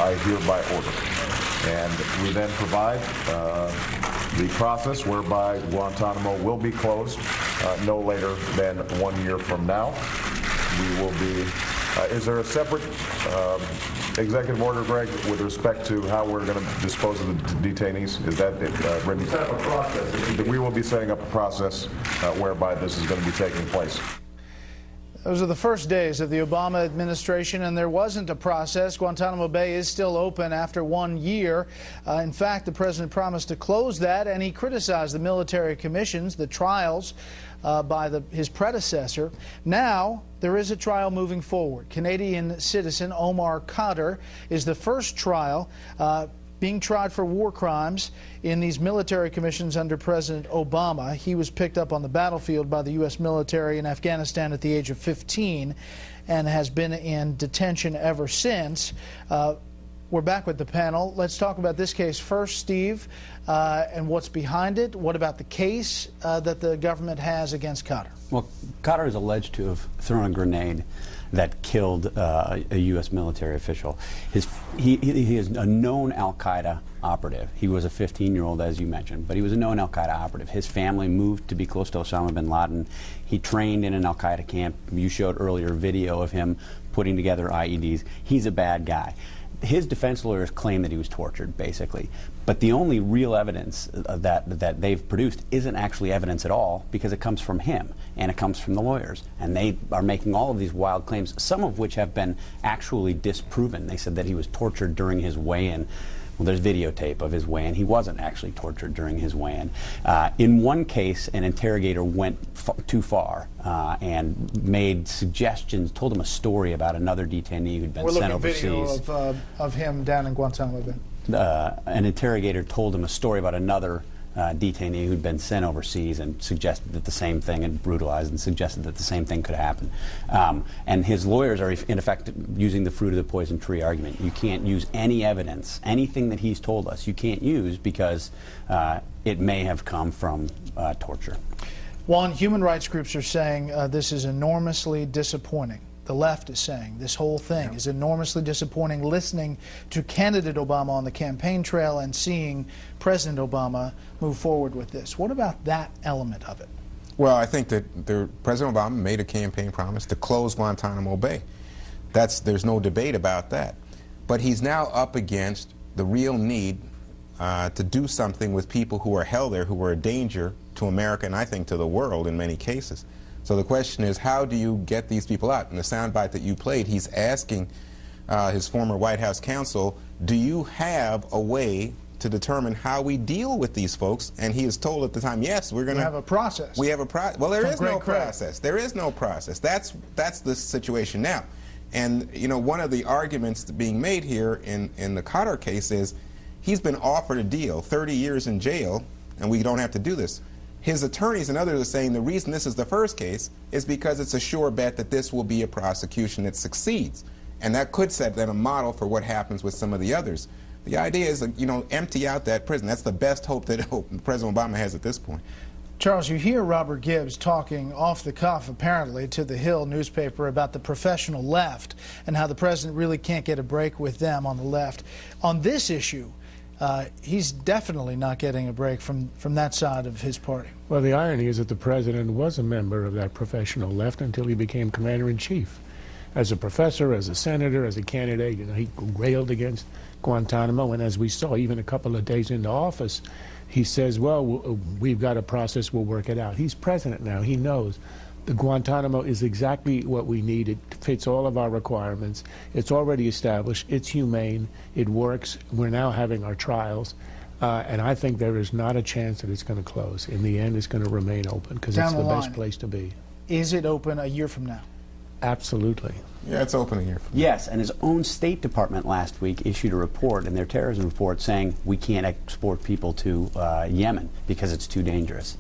I hereby order. And we then provide the process whereby Guantanamo will be closed no later than 1 year from now. We will be, is there a separate executive order, Greg, with respect to how we're going to dispose of the detainees? Is that written? Set up a process. We will be setting up a process whereby this is going to be taking place. Those are the first days of the Obama administration, and there wasn't a process. Guantanamo Bay is still open after 1 year. In fact, the president promised to close that, and he criticized the military commissions, the trials by his predecessor. Now, there is a trial moving forward. Canadian citizen Omar Khadr is the first trial being tried for war crimes in these military commissions under President Obama. He was picked up on the battlefield by the U.S. military in Afghanistan at the age of 15 and has been in detention ever since. We're back with the panel. Let's talk about this case first, Steve, and what's behind it. What about the case that the government has against Khadr? Well, Khadr is alleged to have thrown a grenade that killed a U.S. military official. He is a known al-Qaeda operative. He was a 15-year-old, as you mentioned, but he was a known al-Qaeda operative. His family moved to be close to Osama bin Laden. He trained in an al-Qaeda camp. You showed earlier video of him putting together IEDs. He's a bad guy. His defense lawyers claim that he was tortured, basically. But the only real evidence that they've produced isn't actually evidence at all, because it comes from him and it comes from the lawyers. And they are making all of these wild claims, some of which have been actually disproven. They said that he was tortured during his weigh-in. Well, there's videotape of his weigh-in. He wasn't actually tortured during his weigh-in. In one case, an interrogator went too far and made suggestions, told him a story about another detainee who'd been sent overseas. We're looking at video of him down in Guantanamo Bay. An interrogator told him a story about another detainee who'd been sent overseas and suggested that the same thing, and brutalized, and suggested that the same thing could happen. And his lawyers are, in effect, using the fruit of the poison tree argument. You can't use any evidence, anything that he's told us, you can't use, because it may have come from torture. Juan, human rights groups are saying this is enormously disappointing. The left is saying this whole thing is enormously disappointing, listening to candidate Obama on the campaign trail and seeing President Obama move forward with this. What about that element of it? Well, I think that President Obama made a campaign promise to close Guantanamo Bay. There's no debate about that. But he's now up against the real need to do something with people who are held there, who are a danger to America and I think to the world in many cases. So the question is, how do you get these people out? In the soundbite that you played, he's asking his former White House counsel, do you have a way to determine how we deal with these folks? And he is told at the time, yes, we're going to have a process. We have a process. Well, there is no process. There is no process. That's the situation now. And, you know, one of the arguments being made here in the Khadr case is he's been offered a deal, 30 years in jail, and we don't have to do this. His attorneys and others are saying the reason this is the first case is because it's a sure bet that this will be a prosecution that succeeds. And that could set then a model for what happens with some of the others. The idea is, you know, empty out that prison. That's the best hope that President Obama has at this point. Charles, you hear Robert Gibbs talking off the cuff, apparently, to the Hill newspaper about the professional left and how the president really can't get a break with them on the left. On this issue, he's definitely not getting a break from that side of his party. Well, the irony is that the president was a member of that professional left until he became commander-in-chief. As a professor, as a senator, as a candidate, you know, he railed against Guantanamo, and as we saw, even a couple of days into office, he says, well, we've got a process, we'll work it out. He's president now. He knows the Guantanamo is exactly what we need. It fits all of our requirements. It's already established. It's humane. It works. We're now having our trials. And I think there is not a chance that it's going to close. In the end, it's going to remain open because it's the best place to be. Is it open a year from now? Absolutely. Yeah, it's open a year from now. Yes, and his own State Department last week issued a report, in their terrorism report, saying we can't export people to Yemen because it's too dangerous.